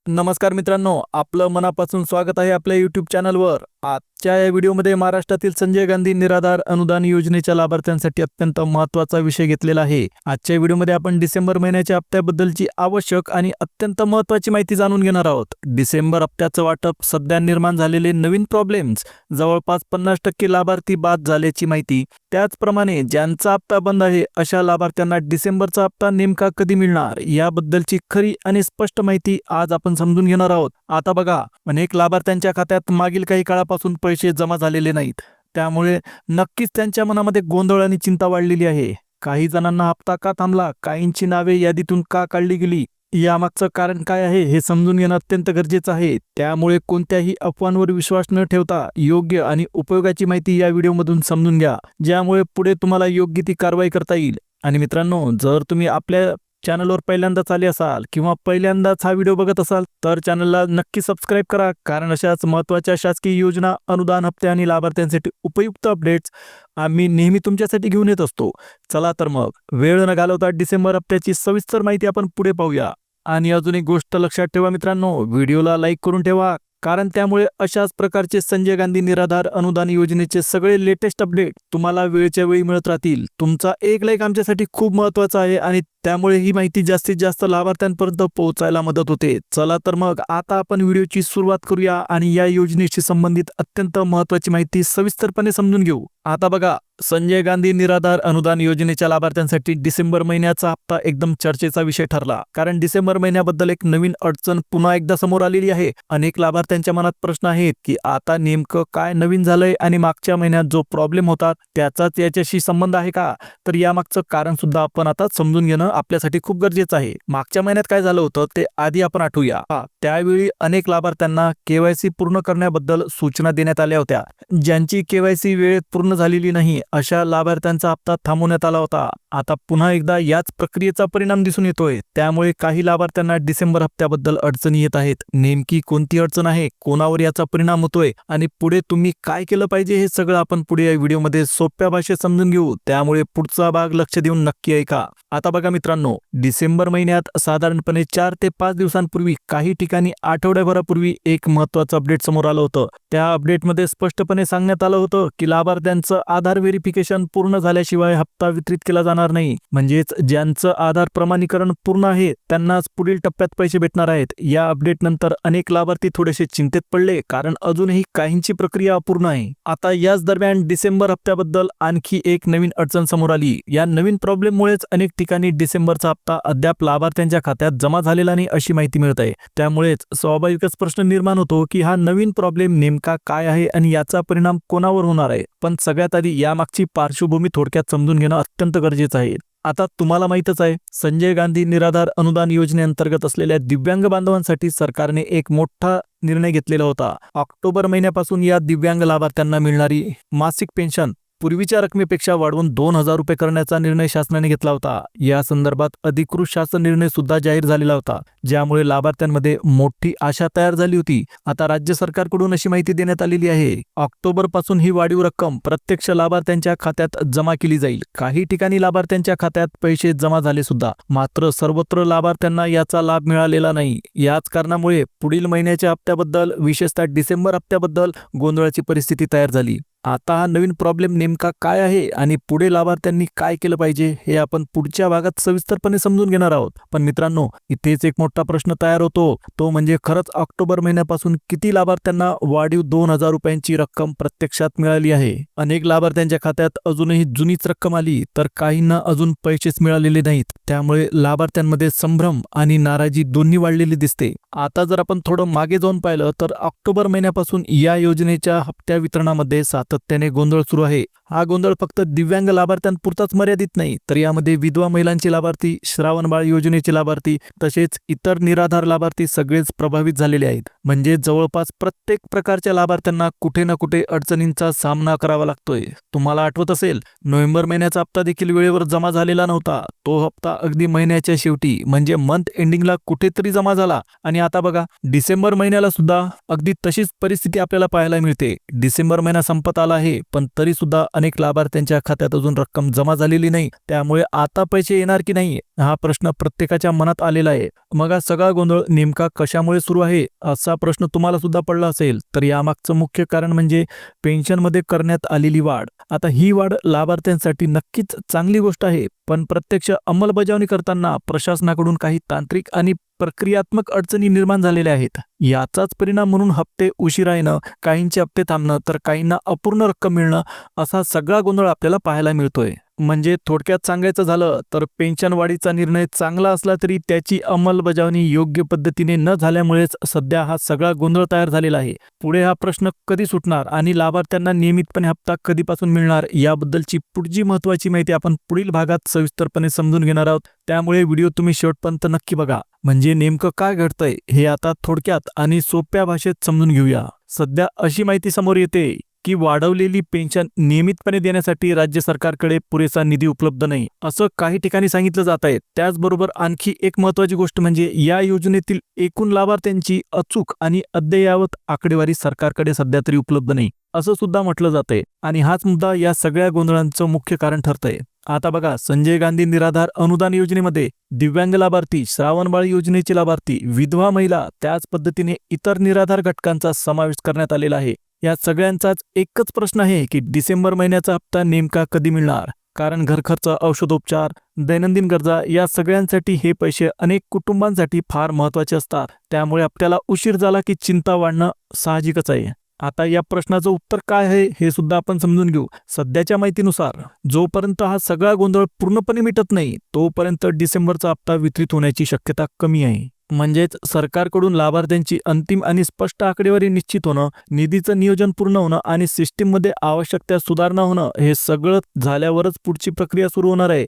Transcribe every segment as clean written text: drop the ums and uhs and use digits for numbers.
नमस्कार मित्रांनो, आपलं मनापासून स्वागत आहे आपल्या यूट्यूब चॅनलवर। आजच्या या व्हिडिओमध्ये महाराष्ट्रातील संजय गांधी निराधार अनुदान योजनेच्या लाभार्थ्यांसाठी अत्यंत महत्त्वाचा विषय घेतलेला आहे। आजच्या व्हिडिओमध्ये आपण डिसेंबर महिन्याच्या हप्त्याबद्दलची आवश्यक आणि अत्यंत महत्त्वाची माहिती जाणून घेणार आहोत। डिसेंबर हप्त्याचं वाटप, सध्या निर्माण झालेले नवीन प्रॉब्लेम्स, जवळपास 50% लाभार्थी बाद झाल्याची माहिती, त्याचप्रमाणे ज्यांचा हप्ता बंद आहे अशा लाभार्थ्यांना डिसेंबरचा हप्ता नेमका कधी मिळणार याबद्दलची खरी आणि स्पष्ट माहिती आज आपण समजून घेणार आहोत। आता बघा, अनेक लाभार्थ्यांच्या खात्यात मागील काही काळापासून पैसे जमा झालेले नाहीत, त्यामुळे नक्कीच त्यांच्या मनामध्ये गोंधळ आणि चिंता वाढलेली आहे। काही जणांना हप्ता का थांबला, काहींची नावे यादीतून का काढली गेली, यामागचं कारण काय आहे हे समजून घेणं अत्यंत गरजेचं आहे। त्यामुळे कोणत्याही अफवांवर विश्वास न ठेवता योग्य आणि उपयोगाची माहिती या व्हिडिओमधून समजून घ्या, ज्यामुळे पुढे तुम्हाला योग्य ती कारवाई करता येईल। आणि मित्रांनो, जर तुम्ही आपल्या चॅनलवर पहिल्यांदाच आले असाल किंवा पहिल्यांदाच हा व्हिडिओ बघत असाल तर चॅनलला नक्की सबस्क्राईब करा, कारण अशाच महत्त्वाच्या शासकीय योजना, अनुदान, हप्ते आणि लाभार्थ्यांसाठी उपयुक्त अपडेट्स आम्ही नेहमी तुमच्यासाठी घेऊन येत असतो। चला तर मग वेळ न घालवता डिसेंबर हप्त्याची सविस्तर माहिती आपण पुढे पाहूया। आणि अजून एक गोष्ट लक्षात ठेवा मित्रांनो, व्हिडिओला लाईक करून ठेवा, कारण त्यामुळे अशाच प्रकारचे संजय गांधी निराधार अनुदान योजनेचे सगळे लेटेस्ट अपडेट तुम्हाला वेळच्या वेळी मिळत राहतील। तुमचा एक लाईक आमच्यासाठी खूप महत्त्वाचा आहे आणि त्यामुळे ही माहिती जास्तीत जास्त लाभार्थ्यांपर्यंत पोहोचायला मदत होते। चला तर मग आता आपण व्हिडिओची सुरुवात करूया आणि या योजनेशी संबंधित अत्यंत महत्त्वाची माहिती सविस्तरपणे समजून घेऊ। आता बघा, संजय गांधी निराधार अनुदान योजनेच्या लाभार्थ्यांसाठी डिसेंबर महिन्याचा हप्ता एकदम चर्चेचा विषय ठरला, कारण डिसेंबर महिन्याबद्दल एक नवीन अडचण पुन्हा एकदा समोर आलेली आहे। अनेक लाभार्थ्यांच्या मनात प्रश्न आहेत की आता नेमकं काय नवीन झालंय आणि मागच्या महिन्यात जो प्रॉब्लेम होता त्याचाच याच्याशी संबंध आहे का? तर यामागचं कारण सुद्धा आपण आता समजून घेणं आपल्यासाठी खूप गरजेचं आहे। मागच्या महिन्यात काय झालं होतं ते आधी आपण आठवूया। त्यावेळी अनेक लाभार्थ्यांना केवायसी पूर्ण करण्याबद्दल सूचना देण्यात आल्या होत्या। ज्यांची केवायसी वेळेत पूर्ण झालेली नाही अशा लाभार्थ्यांचा हप्ता थांबवण्यात आला होता। आता पुन्हा एकदा याच प्रक्रियेचा परिणाम दिसून येतोय, त्यामुळे काही लाभार्थ्यांना डिसेंबर हप्त्याबद्दल अडचणी येत आहेत। नेमकी कोणती अडचण आहे, कोणावर याचा परिणाम होतोय आणि पुढे तुम्ही काय केलं पाहिजे हे सगळं आपण पुढे या व्हिडिओमध्ये सोप्या भाषेत समजून घेऊ, त्यामुळे पुढचा भाग लक्ष देऊन नक्की ऐका। आता बघा मित्रांनो, डिसेंबर महिन्यात साधारणपणे 4 ते 5 दिवसांपूर्वी, काही ठिकाणी आठवड्याभरापूर्वी एक महत्त्वाचं अपडेट समोर आलं होतं। त्या अपडेटमध्ये स्पष्टपणे सांगण्यात आलं होतं की लाभार्थ्यांचं आधार व्हेरिफिकेशन पूर्ण झाल्याशिवाय हप्ता वितरित केला जाणार नाही। म्हणजेच ज्यांचं आधार प्रमाणीकरण पूर्ण आहे त्यांनाच पुढील टप्प्यात पैसे भेटणार आहेत। या अपडेट नंतर अनेक लाभार्थी थोडेसे चिंतेत पडले, कारण अजूनही काहींची प्रक्रिया अपूर्ण आहे। आता याच दरम्यान डिसेंबर हप्त्याबद्दल आणखी एक नवीन अडचण समोर आली। या नवीन प्रॉब्लेममुळेच अनेक ठिकाणी डिसेंबरचा हप्ता अद्याप लाभार्थ्यांच्या खात्यात जमा झालेला नाही अशी माहिती मिळत आहे। त्यामुळेच स्वाभाविकच प्रश्न निर्माण होतो की हा नवीन प्रॉब्लेम नेमका काय आहे आणि याचा परिणाम कोणावर होणार आहे। पण सगळ्यात आधी यामागची पार्श्वभूमी थोडक्यात समजून घेणं अत्यंत गरजेचं आहे। आता तुम्हाला माहीतच आहे, संजय गांधी निराधार अनुदान योजनेअंतर्गत असलेल्या दिव्यांग बांधवांसाठी सरकारने एक मोठा निर्णय घेतलेला होता। ऑक्टोबर महिन्यापासून या दिव्यांग लाभार्थ्यांना मिळणारी मासिक पेन्शन पूर्वीच्या रकमेपेक्षा वाढवून 2000 रुपये करण्याचा निर्णय शासनाने घेतला होता। या संदर्भात अधिकृत शासन निर्णय सुद्धा जाहीर झालेला होता, ज्यामुळे लाभार्थ्यांमध्ये मोठी आशा तयार झाली होती। आता राज्य सरकारकडून अशी माहिती देण्यात आलेली आहे, ऑक्टोबर पासून ही वाढीव रक्कम प्रत्यक्ष लाभार्थ्यांच्या खात्यात जमा केली जाईल। काही ठिकाणी लाभार्थ्यांच्या खात्यात पैसे जमा झाले सुद्धा, मात्र सर्वत्र लाभार्थ्यांना याचा लाभ मिळालेला नाही। याच कारणामुळे पुढील महिन्याच्या हप्त्याबद्दल, विशेषतः डिसेंबर हप्त्याबद्दल गोंधळाची परिस्थिती तयार झाली। आता हा नवीन प्रॉब्लेम नेमका काय आहे आणि पुढे लाभार्थ्यांनी काय केलं पाहिजे हे आपण पुढच्या भागात सविस्तरपणे समजून घेणार आहोत। पण मित्रांनो, इथेच एक मोठा प्रश्न तयार होतो, तो म्हणजे खरंच ऑक्टोबर महिन्यापासून किती लाभार्थ्यांना वाढीव 2000 रुपयांची रक्कम प्रत्यक्षात मिळाली आहे? अनेक लाभार्थ्यांच्या खात्यात अजूनही जुनीच रक्कम आली, तर काहींना अजून पैसेच मिळालेले नाहीत। त्यामुळे लाभार्थ्यांमध्ये संभ्रम आणि नाराजी दोन्ही वाढलेली दिसते। आता जर आपण थोडं मागे जाऊन पाहिलं तर ऑक्टोबर महिन्यापासून या योजनेच्या हप्त्या वितरणामध्ये सातत्याने गोंधळ सुरू आहे। हा गोंधळ फक्त दिव्यांग लाभार्थ्यांपुरताच मर्यादित नाही, तर यामध्ये विधवा महिलांचे लाभार्थी, श्रावणबाळ योजनेचे लाभार्थी तसेच इतर निराधार लाभार्थी सगळेच प्रभावित झालेले आहेत। म्हणजे जवळपास प्रत्येक प्रकारच्या लाभार्थ्यांना कुठे ना कुठे अडचणींचा सामना करावा लागतोय। तुम्हाला आठवत असेल, नोव्हेंबर महिन्याचा हप्ता देखील वेळेवर जमा झालेला नव्हता। तो हप्ता अगदी महिन्याच्या शेवटी म्हणजे मंथ एंडिंगला कुठेतरी जमा झाला आणि आता बघा, डिसेंबर महिन्याला सुद्धा अगदी तशीच परिस्थिती आपल्याला पाहायला मिळते। डिसेंबर महिना संपत करण्यात आला आहे, पण तरी सुद्धा अनेक लाभार्थ्यांच्या खात्यात अजून रक्कम जमा झालेली नाही. त्यामुळे आता पैसे येणार की नाही हा प्रश्न प्रत्येकाच्या मनात आलेला आहे. मग हा सगळा गोंधळ नेमका कशामुळे सुरू आहे असा प्रश्न तुम्हाला सुद्धा पडला असेल तर यामागचं मुख्य कारण म्हणजे पेन्शनमध्ये करण्यात आलेली वाढ. आता ही वाढ लाभार्थ्यांसाठी नक्कीच चांगली गोष्ट आहे, पण प्रत्यक्ष अंमलबजावणी करताना प्रशासनाकडून काही तांत्रिक आणि प्रक्रियात्मक अडचणी निर्माण झालेल्या आहेत. याचाच परिणाम म्हणून हप्ते उशिरा येणं, काहींचे हप्ते थांबणं तर काहींना अपूर्ण रक्कम मिळणं असा सगळा गोंधळ आपल्याला पाहायला मिळतोय. म्हणजे थोडक्यात सांगायचं झालं तर पेन्शन वाढीचा निर्णय चांगला असला तरी त्याची अंमलबजावणी योग्य पद्धतीने न झाल्यामुळेच सध्या हा सगळा गोंधळ तयार झालेला आहे. पुढे हा प्रश्न कधी सुटणार आणि लाभार्थ्यांना नियमितपणे हप्ता कधीपासून मिळणार याबद्दलची पुढची महत्त्वाची माहिती आपण पुढील भागात सविस्तरपणे समजून घेणार आहोत. त्यामुळे व्हिडिओ तुम्ही शेवटपर्यंत नक्की बघा, म्हणजे नेमकं काय घडतंय हे आता थोडक्यात आणि सोप्या भाषेत समजून घेऊया. सध्या अशी माहिती समोर येते की वाढवलेली पेन्शन नियमितपणे देण्यासाठी राज्य सरकारकडे पुरेसा निधी उपलब्ध नाही असं काही ठिकाणी सांगितलं जात आहे. त्याचबरोबर आणखी एक महत्त्वाची गोष्ट म्हणजे या योजनेतील एकूण लाभार्थ्यांची अचूक आणि अद्ययावत आकडेवारी सरकारकडे सध्या तरी उपलब्ध नाही असं सुद्धा म्हटलं जातंय आणि हाच मुद्दा या सगळ्या गोंधळांचं मुख्य कारण ठरतंय. आता बघा, संजय गांधी निराधार अनुदान योजनेमध्ये दिव्यांग लाभार्थी, श्रावणबाळ योजनेचे लाभार्थी, विधवा महिला, त्याच पद्धतीने इतर निराधार घटकांचा समावेश करण्यात आलेला आहे. या सगळ्यांचाच एकच प्रश्न आहे की डिसेंबर महिन्याचा हप्ता नेमका कधी मिळणार. कारण घरखर्च, औषधोपचार, दैनंदिन गरजा या सगळ्यांसाठी हे पैसे अनेक कुटुंबांसाठी फार महत्त्वाचे असतात. त्यामुळे हप्त्याला उशीर झाला की चिंता वाढणं साहजिकच आहे. आता या प्रश्नाचं उत्तर काय आहे हे सुद्धा आपण समजून घेऊ. सध्याच्या माहितीनुसार जोपर्यंत हा सगळा गोंधळ पूर्णपणे मिटत नाही तोपर्यंत डिसेंबरचा हप्ता वितरित होण्याची शक्यता कमी आहे. म्हणजेच सरकारकडून लाभार्थ्यांची अंतिम आणि स्पष्ट आकडेवारी निश्चित होणं, निधीचं नियोजन पूर्ण होणं आणि सिस्टीममध्ये आवश्यक त्या सुधारणा होणं हे सगळं झाल्यावरच पुढची प्रक्रिया सुरू होणार आहे.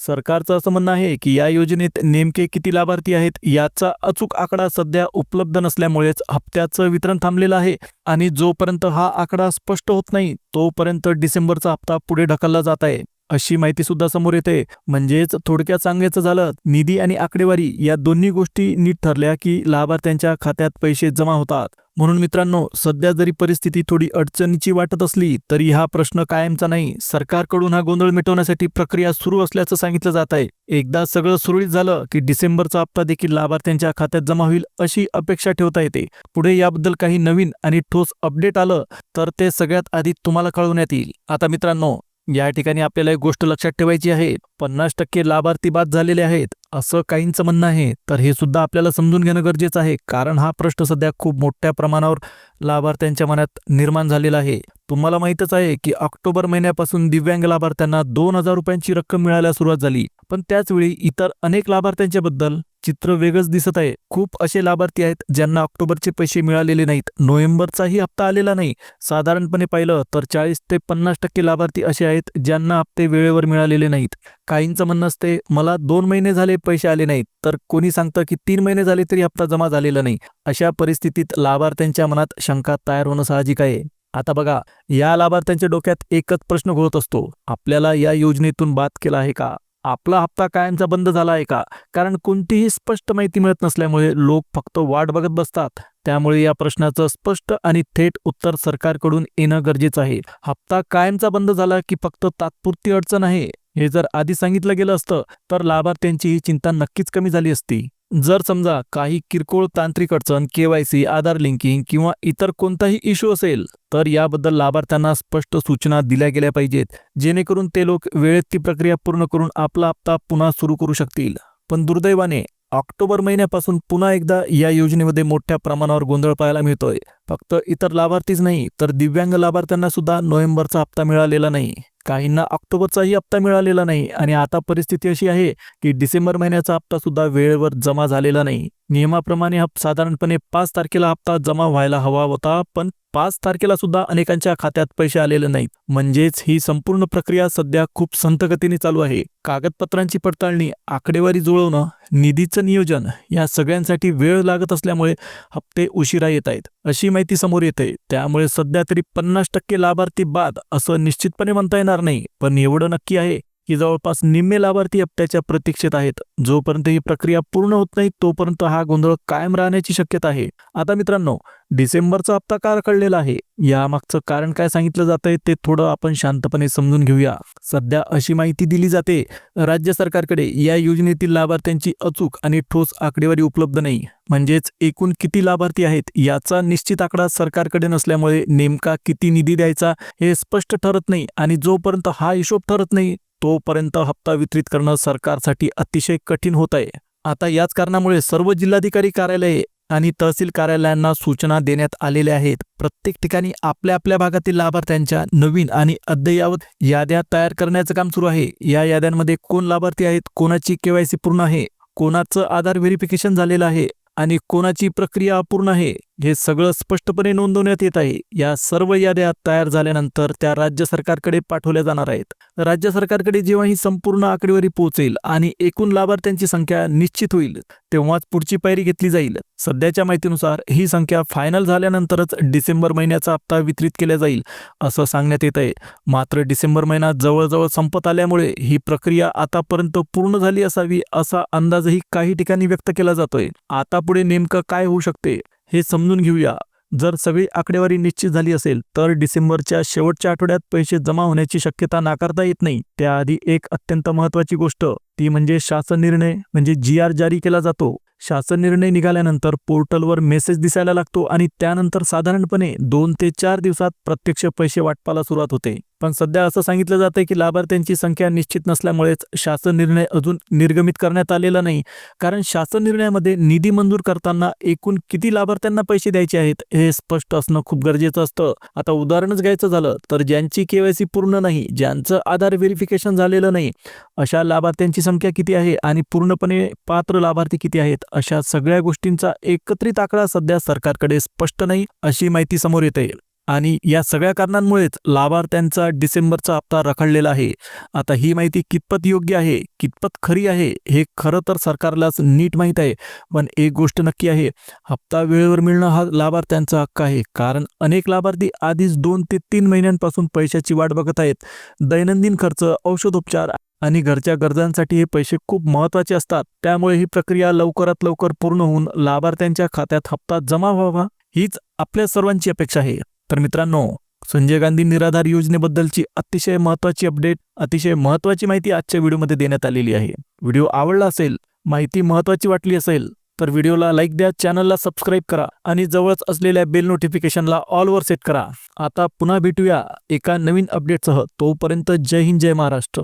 सरकारचं असं म्हणणं आहे की या योजनेत नेमके किती लाभार्थी आहेत याचा अचूक आकडा सध्या उपलब्ध नसल्यामुळेच हप्त्याचं वितरण थांबलेलं आहे आणि जोपर्यंत हा आकडा स्पष्ट होत नाही तोपर्यंत डिसेंबरचा हप्ता पुढे ढकलला जात आहे अशी माहिती सुद्धा समोर येते. म्हणजेच थोडक्यात सांगायचं झालं, निधी आणि आकडेवारी या दोन्ही गोष्टी नीट ठरल्या की लाभार्थ्यांच्या खात्यात पैसे जमा होतात. म्हणून मित्रांनो, सध्या जरी परिस्थिती थोडी अडचणीची वाटत असली तरी हा प्रश्न कायमचा नाही. सरकारकडून हा गोंधळ मिटवण्यासाठी प्रक्रिया सुरू असल्याचं सांगितलं जात आहे. एकदा सगळं सुरळीत झालं की डिसेंबरचा हप्ता देखील लाभार्थ्यांच्या खात्यात जमा होईल अशी अपेक्षा ठेवता येते. पुढे याबद्दल काही नवीन आणि ठोस अपडेट आलं तर ते सगळ्यात आधी तुम्हाला कळवण्यात येईल. आता मित्रांनो, या ठिकाणी आपल्याला एक गोष्ट लक्षात ठेवायची आहे. 50% लाभार्थी बाद झालेले आहेत असं काहींचं म्हणणं आहे, तर हे सुद्धा आपल्याला समजून घेणं गरजेचं आहे. कारण हा प्रश्न सध्या खूप मोठ्या प्रमाणावर लाभार्थ्यांच्या मनात निर्माण झालेला आहे. तुम्हाला माहीतच आहे की ऑक्टोबर महिन्यापासून दिव्यांग लाभार्थ्यांना 2,000 रुपयांची रक्कम मिळायला सुरुवात झाली, पण त्याचवेळी इतर अनेक लाभार्थ्यांच्या बद्दल चित्र वेगळंच दिसत आहे. खूप असे लाभार्थी आहेत ज्यांना ऑक्टोबरचे पैसे मिळालेले नाहीत, नोव्हेंबरचाही हप्ता आलेला नाही. साधारणपणे पाहिलं तर 40 ते 50% लाभार्थी असे आहेत ज्यांना हप्ते वेळेवर मिळालेले नाहीत. काहींचं म्हणणं असते मला 2 महिने झाले पैसे आले नाहीत, तर कोणी सांगतं की 3 महिने झाले तरी हप्ता जमा झालेला नाही. अशा परिस्थितीत लाभार्थ्यांच्या मनात शंका तयार होणं साहजिक आहे. आता बघा, या लाभार्थ्यांच्या डोक्यात एकच प्रश्न घोळत असतो, आपल्याला या योजनेतून बाद केला आहे का? आपला हप्ता कायमचा बंद झाला आहे का? कारण कोणतीही स्पष्ट माहिती मिळत नसल्यामुळे लोक फक्त वाट बघत बसतात. त्यामुळे या प्रश्नाचं स्पष्ट आणि थेट उत्तर सरकारकडून येणं गरजेचं आहे. हप्ता कायमचा बंद झाला की फक्त तात्पुरती अडचण आहे हे जर आधी सांगितलं गेलं असतं तर लाभार्थ्यांची ही चिंता नक्कीच कमी झाली असती. जर समजा काही किरकोळ तांत्रिक अडचण, KYC, आधार लिंकिंग किंवा इतर कोणताही इश्यू असेल तर याबद्दल लाभार्थ्यांना स्पष्ट सूचना दिल्या गेल्या पाहिजेत, जेणेकरून ते लोक वेळेत ती प्रक्रिया पूर्ण करून आपला हप्ता पुन्हा सुरू करू शकतील. पण दुर्दैवाने ऑक्टोबर महिन्यापासून पुन्हा एकदा या योजनेमध्ये मोठ्या प्रमाणावर गोंधळ पाहायला मिळतोय. फक्त इतर लाभार्थीच नाही तर दिव्यांग लाभार्थ्यांना सुद्धा नोव्हेंबरचा हप्ता मिळालेला नाही, काहींना ऑक्टोबरचाही हप्ता मिळालेला नाही आणि आता परिस्थिती अशी आहे की डिसेंबर महिन्याचा हप्ता सुद्धा वेळेवर जमा झालेला नाही. नियमाप्रमाणे साधारणपणे 5 तारखेला हप्ता जमा व्हायला हवा होता, पण 5 तारखेला सुद्धा अनेकांच्या खात्यात पैसे आलेले नाहीत. म्हणजेच ही संपूर्ण प्रक्रिया सध्या खूप संथगतीने चालू आहे. कागदपत्रांची पडताळणी, आकडेवारी जुळवणं, निधीचं नियोजन या सगळ्यांसाठी वेळ लागत असल्यामुळे हप्ते उशिरा येत आहेत अशी माहिती समोर येते. त्यामुळे सध्या तरी 50% लाभार्थी बाद असं निश्चितपणे म्हणता येणार नाही, पण एवढं नक्की आहे की जवळपास निम्मे लाभार्थी हप्त्याच्या प्रतीक्षेत आहेत. जोपर्यंत ही प्रक्रिया पूर्ण होत नाही तोपर्यंत हा गोंधळ कायम राहण्याची शक्यता आहे. आता मित्रांनो, डिसेंबरचा हप्ता का रखडलेला आहे यामागचं कारण काय सांगितलं जातंय ते थोडं आपण शांतपणे समजून घेऊया. सध्या अशी माहिती दिली जाते, राज्य सरकारकडे या योजनेतील लाभार्थ्यांची अचूक आणि ठोस आकडेवारी उपलब्ध नाही. म्हणजेच एकूण किती लाभार्थी आहेत याचा निश्चित आकडा सरकारकडे नसल्यामुळे नेमका किती निधी द्यायचा हे स्पष्ट ठरत नाही आणि जोपर्यंत हा हिशोब ठरत नाही तोपर्यंत हप्ता वितरित करणं सरकारसाठी अतिशय कठीण होत आहे. आता याच कारणामुळे सर्व जिल्हाधिकारी कार्यालये आणि तहसील कार्यालयांना सूचना देण्यात आलेल्या आहेत. प्रत्येक ठिकाणी आपल्या आपल्या भागातील लाभार्थ्यांच्या नवीन आणि अद्ययावत याद्या तयार करण्याचं काम सुरू आहे. या याद्यांमध्ये कोण लाभार्थी आहेत, कोणाची KYC पूर्ण आहे, कोणाचं आधार व्हेरिफिकेशन झालेलं आहे आणि कोणाची प्रक्रिया अपूर्ण आहे हे सगळं स्पष्टपणे नोंदवण्यात येत आहे. या सर्व याद्या तयार झाल्यानंतर त्या राज्य सरकारकडे पाठवल्या जाणार आहेत. राज्य सरकारकडे जेव्हा ही संपूर्ण आकडेवारी पोहोचेल आणि एकूण लाभार्थ्यांची संख्या निश्चित होईल तेव्हाच पुढची पायरी घेतली जाईल. सध्याच्या माहितीनुसार ही संख्या फायनल झाल्यानंतरच डिसेंबर महिन्याचा हप्ता वितरित केला जाईल असं सांगण्यात येत आहे. मात्र डिसेंबर महिना जवळजवळ संपत आल्यामुळे ही प्रक्रिया आतापर्यंत पूर्ण झाली असावी असा अंदाजही काही ठिकाणी व्यक्त केला जातोय. आता पुढे नेमकं काय होऊ शकते हे समजून घेऊया. जर सगळी आकडेवारी निश्चित झाली असेल तर डिसेंबरच्या शेवटच्या आठवड्यात पैसे जमा होण्याची शक्यता नाकारता येत नाही. त्याआधी एक अत्यंत महत्त्वाची गोष्ट ती म्हणजे शासन निर्णय म्हणजे GR जारी केला जातो. शासन निर्णय निघाल्यानंतर पोर्टलवर मेसेज दिसायला लागतो आणि त्यानंतर साधारणपणे 2 ते 4 दिवसात प्रत्यक्ष पैसे वाटपाला सुरुवात होते. पण सध्या असं सांगितलं जातंय की लाभार्थ्यांची संख्या निश्चित नसल्यामुळेच शासन निर्णय अजून निर्गमित करण्यात आलेला नाही. कारण शासन निर्णयामध्ये निधी मंजूर करताना एकूण किती लाभार्थ्यांना पैसे द्यायचे आहेत हे स्पष्ट असणं खूप गरजेचं असतं. आता उदाहरणच घ्यायचं झालं तर ज्यांची KYC पूर्ण नाही, ज्यांचं आधार व्हेरिफिकेशन झालेलं नाही अशा लाभार्थ्यांची संख्या किती आहे आणि पूर्णपणे पात्र लाभार्थी किती आहेत अशा सगळ्या गोष्टींचा एकत्रित आकडा सध्या सरकारकडे स्पष्ट नाही अशी माहिती समोर येते. आणि या सगळ्या कारणांमुळेच लाभार्थ्यांचा डिसेंबरचा हप्ता रखडलेला आहे. आता ही माहिती कितपत योग्य आहे, कितपत खरी आहे हे खरं तर सरकारलाच नीट माहीत आहे. पण एक गोष्ट नक्की आहे, हप्ता वेळेवर मिळणं हा लाभार्थ्यांचा हक्क आहे. कारण अनेक लाभार्थी आधीच 2 ते 3 महिन्यांपासून पैशाची वाट बघत आहेत. दैनंदिन खर्च, औषधोपचार आणि घरच्या गरजांसाठी हे पैसे खूप महत्त्वाचे असतात. त्यामुळे ही प्रक्रिया लवकरात लवकर पूर्ण होऊन लाभार्थ्यांच्या खात्यात हप्ता जमा व्हावा हीच आपल्या सर्वांची अपेक्षा आहे. तर मित्रांनो, संजय गांधी निराधार योजनेबद्दलची अतिशय महत्त्वाची अपडेट, अतिशय महत्त्वाची माहिती आजच्या व्हिडिओमध्ये देण्यात आलेली आहे. व्हिडिओ आवडला असेल, माहिती महत्त्वाची वाटली असेल तर व्हिडिओला लाईक द्या, चॅनलला सबस्क्राईब करा आणि जवळच असलेल्या बेल नोटिफिकेशनला ऑलवर सेट करा. आता पुन्हा भेटूया एका नवीन अपडेटसह. तोपर्यंत जय हिंद, जय महाराष्ट्र.